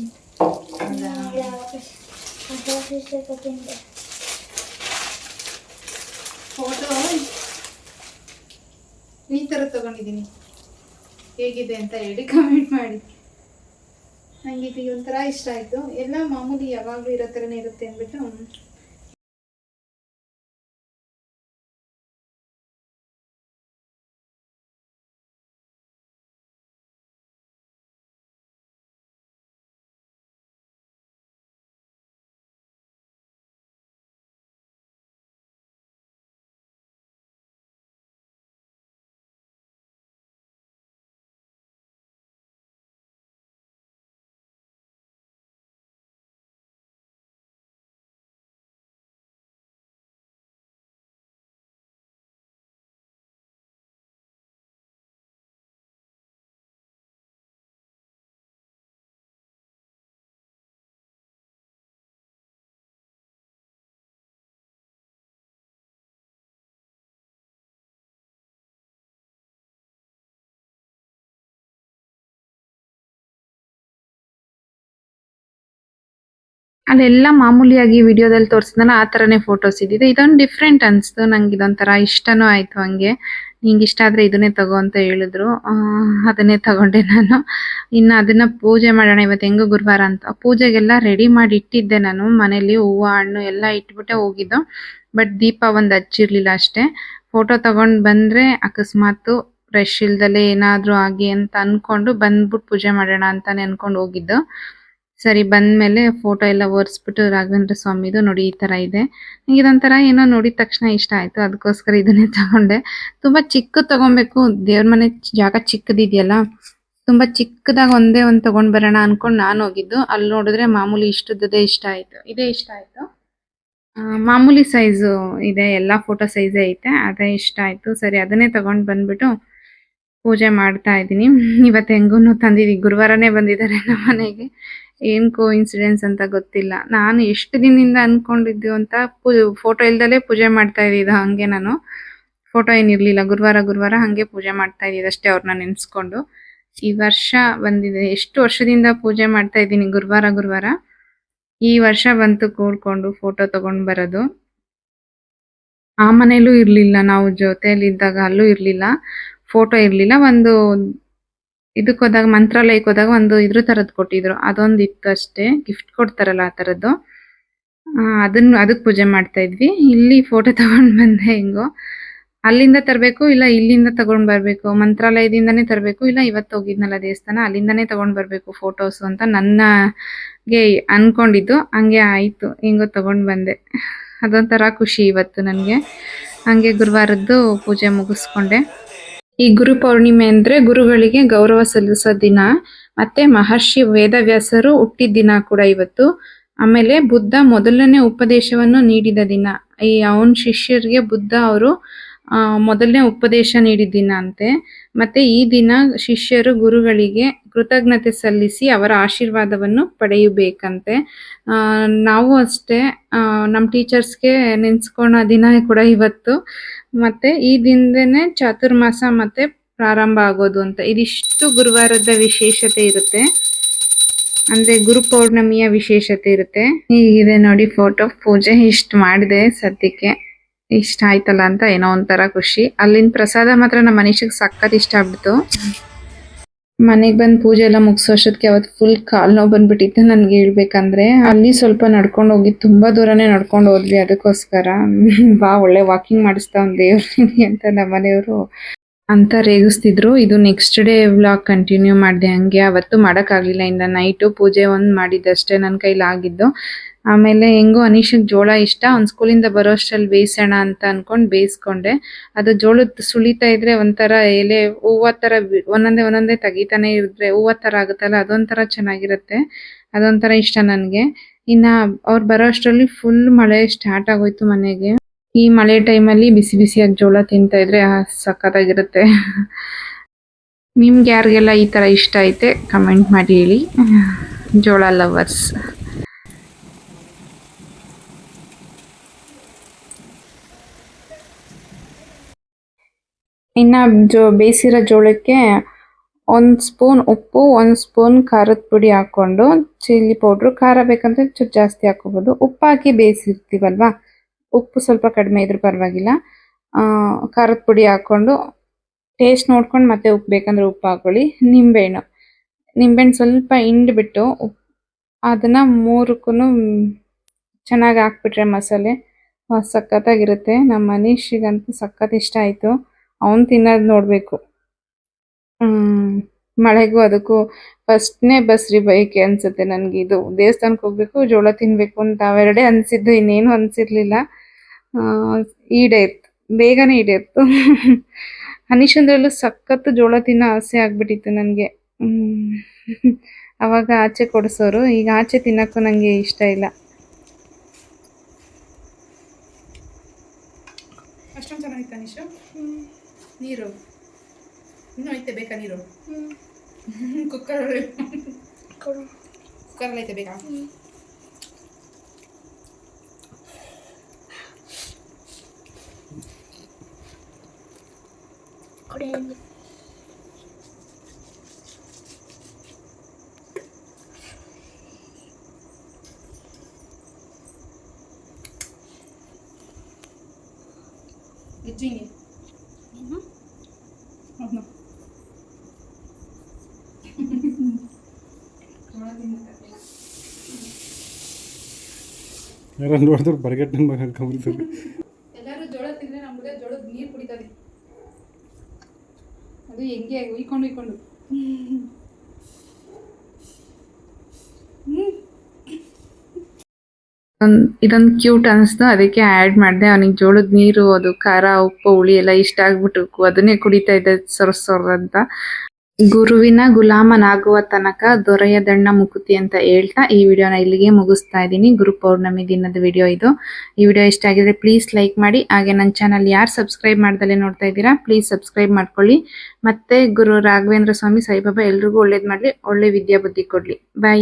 ಫೋಟೋ ಈ ಥರ ತಗೊಂಡಿದ್ದೀನಿ, ಹೇಗಿದೆ ಅಂತ ಹೇಳಿ ಕಮೆಂಟ್ ಮಾಡಿ. ನನಗೆ ಇದು ಒಂಥರ ಇಷ್ಟ ಆಯಿತು. ಎಲ್ಲ ಮಾಮೂಲಿ ಯಾವಾಗಲೂ ಇರೋ ಥರನೇ ಇರುತ್ತೆ ಅಂದ್ಬಿಟ್ಟು ಅಲ್ಲೆಲ್ಲ ಮಾಮೂಲಿಯಾಗಿ ವಿಡಿಯೋದಲ್ಲಿ ತೋರಿಸಿದ್ನಲ್ಲ ಆ ಥರನೇ ಫೋಟೋಸ್ ಇದ್ದಿದೆ. ಇದೊಂದು ಡಿಫ್ರೆಂಟ್ ಅನಿಸ್ತು ನಂಗೆ. ಇದೊಂಥರ ಇಷ್ಟನೂ ಆಯಿತು. ಹಂಗೆ ನಿಂಗೆ ಇಷ್ಟ ಆದರೆ ಇದನ್ನೇ ತಗೋ ಅಂತ ಹೇಳಿದ್ರು. ಅದನ್ನೇ ತಗೊಂಡೆ ನಾನು. ಇನ್ನು ಅದನ್ನು ಪೂಜೆ ಮಾಡೋಣ ಇವತ್ತು, ಹೆಂಗೋ ಗುರುವಾರ ಅಂತ. ಪೂಜೆಗೆಲ್ಲ ರೆಡಿ ಮಾಡಿ ಇಟ್ಟಿದ್ದೆ ನಾನು ಮನೇಲಿ. ಹೂವು ಹಣ್ಣು ಎಲ್ಲ ಇಟ್ಬಿಟ್ಟೆ ಹೋಗಿದ್ದು. ಬಟ್ ದೀಪ ಒಂದು ಹಚ್ಚಿರ್ಲಿಲ್ಲ ಅಷ್ಟೇ. ಫೋಟೋ ತಗೊಂಡು ಬಂದರೆ ಅಕಸ್ಮಾತು ರಶ್ ಇಲ್ದಲೆ ಏನಾದರೂ ಆಗಿ ಅಂತ ಅಂದ್ಕೊಂಡು ಬಂದ್ಬಿಟ್ಟು ಪೂಜೆ ಮಾಡೋಣ ಅಂತಾನೆ ಅಂದ್ಕೊಂಡು ಹೋಗಿದ್ದು. ಸರಿ ಬಂದ್ಮೇಲೆ ಫೋಟೋ ಎಲ್ಲ ಒರೆಸ್ಬಿಟ್ಟು ರಾಘವೇಂದ್ರ ಸ್ವಾಮಿದು ನೋಡಿ ಈ ತರ ಇದೆ. ನಂಗೆ ಇದೊಂಥರ ಏನೋ ನೋಡಿದ ತಕ್ಷಣ ಇಷ್ಟ ಆಯ್ತು, ಅದಕ್ಕೋಸ್ಕರ ಇದನ್ನೇ ತಗೊಂಡೆ. ತುಂಬಾ ಚಿಕ್ಕದು ತಗೊಬೇಕು, ದೇವ್ರ ಮನೆ ಜಾಗ ಚಿಕ್ಕದಿದೆಯಲ್ಲ, ತುಂಬಾ ಚಿಕ್ಕದಾಗ ಒಂದೇ ಒಂದು ತಗೊಂಡ್ ಬರೋಣ ಅನ್ಕೊಂಡು ನಾನು ಹೋಗಿದ್ದು. ಅಲ್ಲಿ ನೋಡಿದ್ರೆ ಮಾಮೂಲಿ ಇಷ್ಟುದ್ದೇ ಇಷ್ಟ ಆಯ್ತು, ಇದೇ ಇಷ್ಟ ಆಯ್ತು. ಮಾಮೂಲಿ ಸೈಜು ಇದೆ, ಎಲ್ಲಾ ಫೋಟೋ ಸೈಜೇ ಐತೆ, ಅದೇ ಇಷ್ಟ ಆಯ್ತು. ಸರಿ ಅದನ್ನೇ ತಗೊಂಡ್ ಬಂದ್ಬಿಟ್ಟು ಪೂಜೆ ಮಾಡ್ತಾ ಇದ್ದೀನಿ. ಇವತ್ತು ಹೆಂಗೂನು ತಂದಿದ್ದೀವಿ, ಗುರುವಾರನೇ ಬಂದಿದ್ದಾರೆ ನಮ್ಮ ಮನೆಗೆ. ಏನ್ ಕೋಇನ್ಸಿಡೆನ್ಸ್ ಅಂತ ಗೊತ್ತಿಲ್ಲ. ನಾನು ಎಷ್ಟು ದಿನದಿಂದ ಅನ್ಕೊಂಡಿದ್ದು ಅಂತ ಫೋಟೋ ಇಲ್ದಲೇ ಪೂಜೆ ಮಾಡ್ತಾ ಇದ್ದಿದ್ದು. ಹಂಗೆ ನಾನು ಫೋಟೋ ಏನಿರ್ಲಿಲ್ಲ, ಗುರುವಾರ ಹಂಗೆ ಪೂಜೆ ಮಾಡ್ತಾ ಇದ್ದಿದ್ದು ಅಷ್ಟೇ, ಅವ್ರನ್ನ ನೆನ್ಸ್ಕೊಂಡು. ಈ ವರ್ಷ ಬಂದಿದೆ. ಎಷ್ಟು ವರ್ಷದಿಂದ ಪೂಜೆ ಮಾಡ್ತಾ ಇದ್ದೀನಿ ಗುರುವಾರ. ಈ ವರ್ಷ ಬಂತು ಕೂಡ್ಕೊಂಡು ಫೋಟೋ ತಗೊಂಡ್ ಬರೋದು. ಆ ಮನೇಲೂ ಇರ್ಲಿಲ್ಲ, ನಾವು ಜೊತೆಯಲ್ಲಿ ಇದ್ದಾಗ ಅಲ್ಲೂ ಇರ್ಲಿಲ್ಲ, ಫೋಟೋ ಇರ್ಲಿಲ್ಲ. ಒಂದು ಇದಕ್ಕೆ ಹೋದಾಗ, ಮಂತ್ರಾಲಯಕ್ಕೆ ಹೋದಾಗ ಒಂದು ಇದ್ರ ತರದ್ ಕೊಟ್ಟಿದ್ರು, ಅದೊಂದು ಇತ್ತು ಅಷ್ಟೇ, ಗಿಫ್ಟ್ ಕೊಡ್ತಾರಲ್ಲ ಆ ತರದ್ದು. ಅದಕ್ಕೆ ಪೂಜೆ ಮಾಡ್ತಾ ಇದ್ವಿ. ಇಲ್ಲಿ ಫೋಟೋ ತಗೊಂಡ್ ಬಂದೆ. ಹೆಂಗೋ ಅಲ್ಲಿಂದ ತರಬೇಕು, ಇಲ್ಲ ಇಲ್ಲಿಂದ ತಗೊಂಡ್ ಬರ್ಬೇಕು, ಮಂತ್ರಾಲಯದಿಂದಾನೇ ತರಬೇಕು, ಇಲ್ಲ ಇವತ್ತು ಹೋಗಿದ್ನಲ್ಲ ದೇವಸ್ಥಾನ ಅಲ್ಲಿಂದಾನೇ ತಗೊಂಡ್ ಬರ್ಬೇಕು ಫೋಟೋಸ್ ಅಂತ ನನಗೆ ಅನ್ಕೊಂಡಿದ್ದು. ಹಂಗೆ ಆಯ್ತು, ಹೆಂಗೋ ತಗೊಂಡ್ ಬಂದೆ. ಅದೊಂಥರ ಖುಷಿ ಇವತ್ತು ನನಗೆ. ಹಂಗೆ ಗುರುವಾರದ್ದು ಪೂಜೆ ಮುಗಿಸ್ಕೊಂಡೆ. ಈ ಗುರು ಪೌರ್ಣಿಮೆ ಅಂದ್ರೆ ಗುರುಗಳಿಗೆ ಗೌರವ ಸಲ್ಲಿಸೋ ದಿನ, ಮತ್ತೆ ಮಹರ್ಷಿ ವೇದವ್ಯಾಸರು ಹುಟ್ಟಿದ ದಿನ ಕೂಡ ಇವತ್ತು. ಆಮೇಲೆ ಬುದ್ಧ ಮೊದಲನೇ ಉಪದೇಶವನ್ನು ನೀಡಿದ ದಿನ. ಅವನ ಶಿಷ್ಯರಿಗೆ ಬುದ್ಧ ಅವರು ಮೊದಲನೇ ಉಪದೇಶ ನೀಡಿದ ದಿನ ಅಂತೆ. ಮತ್ತೆ ಈ ದಿನ ಶಿಷ್ಯರು ಗುರುಗಳಿಗೆ ಕೃತಜ್ಞತೆ ಸಲ್ಲಿಸಿ ಅವರ ಆಶೀರ್ವಾದವನ್ನು ಪಡೆಯಬೇಕಂತೆ. ನಾವು ಅಷ್ಟೇ ನಮ್ಮ ಟೀಚರ್ಸ್ಗೆ ನೆನ್ಸ್ಕೊಳೋ ದಿನ ಕೂಡ ಇವತ್ತು. ಮತ್ತೆ ಈ ದಿನದನೇ ಚಾತುರ್ಮಾಸ ಮತ್ತೆ ಪ್ರಾರಂಭ ಆಗೋದು ಅಂತ. ಇದಿಷ್ಟು ಗುರುವಾರದ ವಿಶೇಷತೆ ಇರುತ್ತೆ, ಅಂದ್ರೆ ಗುರು ಪೌರ್ಣಮಿಯ ವಿಶೇಷತೆ ಇರುತ್ತೆ. ಹೀಗಿದೆ ನೋಡಿ ಫೋಟೋ. ಪೂಜೆ ಇಷ್ಟ ಮಾಡಿದೆ, ಸದ್ಯಕ್ಕೆ ಇಷ್ಟ ಆಯ್ತಲ್ಲ ಅಂತ ಏನೋ ಒಂಥರ ಖುಷಿ. ಅಲ್ಲಿನ ಪ್ರಸಾದ ಮಾತ್ರ ನಮ್ಮ ಮನುಷ್ಯಗೆ ಸಖತ್ ಇಷ್ಟ ಆಗ್ಬಿಡ್ತು. ಮನೆಗೆ ಬಂದು ಪೂಜೆ ಎಲ್ಲ ಮುಗಿಸೋಷ್ಟೊತ್ತಿಗೆ ಅವತ್ತು ಫುಲ್ ಕಾಲು ನೋವು ಬಂದ್ಬಿಟ್ಟಿತ್ತು ನನ್ಗೆ ಹೇಳ್ಬೇಕಂದ್ರೆ. ಅಲ್ಲಿ ಸ್ವಲ್ಪ ನಡ್ಕೊಂಡು ಹೋಗಿ, ತುಂಬಾ ದೂರನೇ ನಡ್ಕೊಂಡು ಹೋದ್ವಿ. ಅದಕ್ಕೋಸ್ಕರ ಬಾ ಒಳ್ಳೆ ವಾಕಿಂಗ್ ಮಾಡಿಸ್ತಾ ಒಂದು ದೇವ್ರಿಗೆ ಅಂತ ನಮ್ಮ ಮನೆಯವರು ಅಂತ ರೇಗಿಸ್ತಿದ್ರು. ಇದು ನೆಕ್ಸ್ಟ್ ಡೇ ವ್ಲಾಗ್ ಕಂಟಿನ್ಯೂ ಮಾಡಿದೆ. ಹಂಗೆ ಅವತ್ತು ಮಾಡೋಕ್ಕಾಗಲಿಲ್ಲ, ಇನ್ನು ನೈಟು ಪೂಜೆ ಒಂದು ಮಾಡಿದ್ದಷ್ಟೇ ನನ್ನ ಕೈಲಿ ಆಗಿದ್ದು. ಆಮೇಲೆ ಹೆಂಗೋ ಅನೀಶಿಗೆ ಜೋಳ ಇಷ್ಟ, ಅವ್ನು ಸ್ಕೂಲಿಂದ ಬರೋ ಅಷ್ಟರಲ್ಲಿ ಬೇಯಿಸೋಣ ಅಂತ ಅನ್ಕೊಂಡು ಬೇಯಿಸ್ಕೊಂಡೆ. ಅದು ಜೋಳದ ಸುಳಿತಾ ಇದ್ರೆ ಒಂಥರ ಎಲೆ ಹೂವ ಥರ ಒಂದೊಂದೇ ತೆಗಿತಾನೆ ಇದ್ರೆ ಹೂವ ಥರ ಆಗುತ್ತಲ್ಲ, ಅದೊಂಥರ ಚೆನ್ನಾಗಿರುತ್ತೆ. ಅದೊಂಥರ ಇಷ್ಟ ನನಗೆ. ಇನ್ನ ಅವ್ರು ಬರೋ ಅಷ್ಟರಲ್ಲಿ ಫುಲ್ ಮಳೆ ಸ್ಟಾರ್ಟ್ ಆಗೋಯ್ತು ಮನೆಗೆ. ಈ ಮಳೆ ಟೈಮಲ್ಲಿ ಬಿಸಿ ಬಿಸಿಯಾಗಿ ಜೋಳ ತಿಂತಾ ಇದ್ರೆ ಸಖತ್ತಾಗಿರುತ್ತೆ. ನಿಮ್ಗೆ ಯಾರಿಗೆಲ್ಲ ಈ ಥರ ಇಷ್ಟ ಐತೆ ಕಮೆಂಟ್ ಮಾಡಿ ಹೇಳಿ, ಜೋಳ ಲವರ್ಸ್. ಇನ್ನು ಬೇಯಿಸಿರೋ ಜೋಳಕ್ಕೆ 1 ಸ್ಪೂನ್ ಉಪ್ಪು, 1 ಸ್ಪೂನ್ ಖಾರದ ಪುಡಿ ಹಾಕ್ಕೊಂಡು, ಚಿಲ್ಲಿ ಪೌಡ್ರು, ಖಾರ ಬೇಕಂದ್ರೆ ಚೂರು ಜಾಸ್ತಿ ಹಾಕೋಬೋದು. ಉಪ್ಪು ಹಾಕಿ ಬೇಯಿಸಿರ್ತೀವಲ್ವಾ, ಉಪ್ಪು ಸ್ವಲ್ಪ ಕಡಿಮೆ ಇದ್ರೂ ಪರವಾಗಿಲ್ಲ. ಖಾರದ ಪುಡಿ ಹಾಕ್ಕೊಂಡು ಟೇಸ್ಟ್ ನೋಡ್ಕೊಂಡು ಮತ್ತೆ ಉಪ್ಪು ಬೇಕಂದ್ರೆ ಉಪ್ಪು ಹಾಕೊಳ್ಳಿ. ನಿಂಬೆಹಣ್ಣು ಸ್ವಲ್ಪ ಹಿಂಡ್ಬಿಟ್ಟು ಅದನ್ನ ಮೂರಕ್ಕೂ ಚೆನ್ನಾಗಿ ಹಾಕ್ಬಿಟ್ರೆ ಮಸಾಲೆ ಸಖತ್ತಾಗಿರುತ್ತೆ. ನಮ್ಮ ಮನೀಷಿಗಂತೂ ಸಖತ್ ಇಷ್ಟ ಆಯಿತು. ಅವನು ತಿನ್ನೋದು ನೋಡಬೇಕು. ಮಳೆಗೂ ಅದಕ್ಕೂ ಫಸ್ಟ್ನೇ ಬಸ್ರಿ ಬೈಕೆ ಅನ್ಸುತ್ತೆ ನನಗೆ. ಇದು ದೇವಸ್ಥಾನಕ್ಕೆ ಹೋಗ್ಬೇಕು, ಜೋಳ ತಿನ್ನಬೇಕು ಅಂತ ಅವೆರಡೇ ಅನಿಸಿದ್ದು, ಇನ್ನೇನು ಅನಿಸಿರ್ಲಿಲ್ಲ. ಈಡೇರ್ತು, ಬೇಗನೆ ಈಡೇರ್ತು. ಹನೀಶಂದ್ರಲ್ಲೂ ಸಖತ್ತು ಜೋಳ ತಿನ್ನೋ ಆಸೆ ಆಗ್ಬಿಟ್ಟಿತ್ತು ನನಗೆ. ಅವಾಗ ಆಚೆ ಕೊಡಿಸೋರು, ಈಗ ಆಚೆ ತಿನ್ನೋಕ್ಕೂ ನನಗೆ ಇಷ್ಟ ಇಲ್ಲ. ಅಷ್ಟೊಂದು ಚೆನ್ನಾಗಿತ್ತು ಅನೀಶು. ನೀರು ಇನ್ನೂ ಐತೆ ಬೇಕಾ ನೀರು? ಕುಕ್ಕರಲ್ಲಿ ಐತೆ ಬೇಕಾ? ಕುಡಿಯೋದು ಗಿಜ್ಜಿಂಗೆ ಯಾರು ನೋಡಿದ್ರೆ ಬರಗಟ್ಟೆ ಮಗ ಹಾಕೊಂಡ್ಬಿಡ್ತಾರೆ. ಎಲ್ಲರೂ ಜೋಳ ತಿಂದರೆ ನಮ್ಗೆ ಜೋಳದ ನೀರು ಕುಡಿತಾರೆ. ಅದು ಹೆಂಗೆ ಉಯ್ಕೊಂಡು ಇದೊಂದು ಕ್ಯೂಟ್ ಅನಿಸ್ತು, ಅದಕ್ಕೆ ಆ್ಯಡ್ ಮಾಡಿದೆ. ಅವನಿಗೆ ಜೋಳದ ನೀರು, ಅದು ಖಾರ ಉಪ್ಪು ಹುಳಿ ಎಲ್ಲ ಇಷ್ಟ ಆಗ್ಬಿಟ್ಟು ಅದನ್ನೇ ಕುಡಿತಾ ಇದ್ದ ಸೊರ್ ಅಂತ. ಗುರುವಿನ ಗುಲಾಮನಾಗುವ ತನಕ ದೊರೆಯದಣ್ಣ ಮುಕುತಿ ಅಂತ ಹೇಳ್ತಾ ಈ ವಿಡಿಯೋನ ಇಲ್ಲಿಗೆ ಮುಗಿಸ್ತಾ ಇದ್ದೀನಿ. ಗುರು ಪೌರ್ಣಮಿ ದಿನದ ವಿಡಿಯೋ ಇದು. ಈ ವಿಡಿಯೋ ಇಷ್ಟ ಆಗಿದ್ರೆ ಪ್ಲೀಸ್ ಲೈಕ್ ಮಾಡಿ. ಹಾಗೆ ನನ್ನ ಚಾನಲ್ ಯಾರು ಸಬ್ಸ್ಕ್ರೈಬ್ ಮಾಡ್ದಲೇ ನೋಡ್ತಾ ಇದ್ದೀರಾ ಪ್ಲೀಸ್ ಸಬ್ಸ್ಕ್ರೈಬ್ ಮಾಡ್ಕೊಳ್ಳಿ. ಮತ್ತೆ ಗುರು ರಾಘವೇಂದ್ರ ಸ್ವಾಮಿ ಸಾಯಿಬಾಬಾ ಎಲ್ರಿಗೂ ಒಳ್ಳೇದು ಮಾಡಲಿ, ಒಳ್ಳೆ ವಿದ್ಯಾ ಬುದ್ಧಿ ಕೊಡಲಿ. ಬಾಯ್.